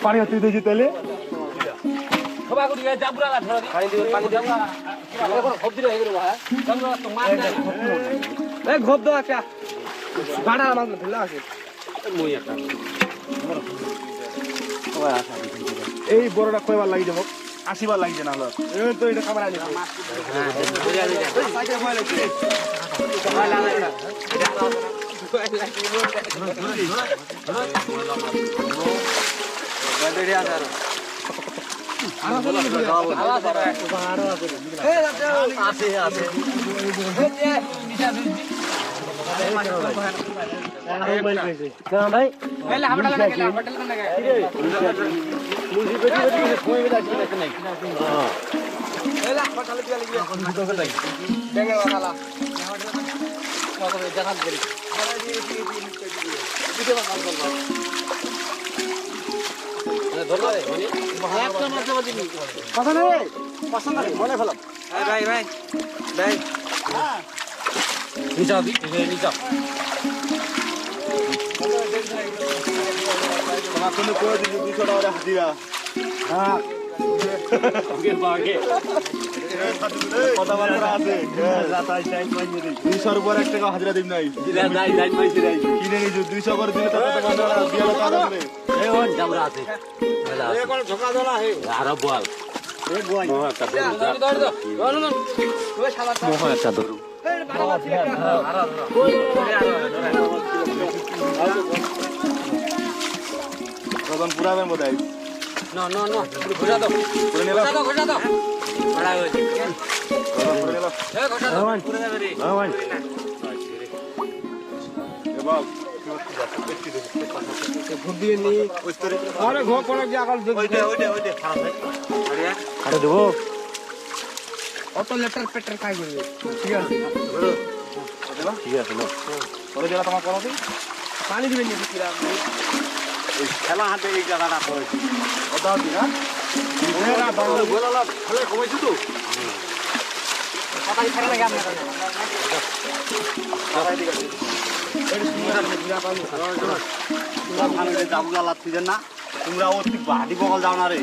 পানি হাতে দিয়েছি তাহলে ঘোপ দাও একটা গাড়া মাছ ফেলা আছে এই বড়টা কয়বার লাগি যাব 80 বার লাগছে না তো এটা খাবার আনি হাজিরা দিন নাই কিনে নিজ 200 করে দিলে পুরাবেন বোধ হয় দেবো অত লেটার পেটার খাই করবে ঠিক আছে ঠিক আছে তোমার করো পানি দিবেন খেলা হাতে এই জায়গাটা করেছি কমেছি তো না তোমরা ও ঠিক বাড়ি বগল যাও না রে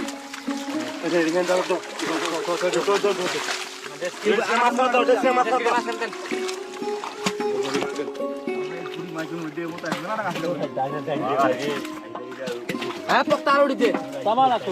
হ্যাঁ তার উড়িতে সামান আসতো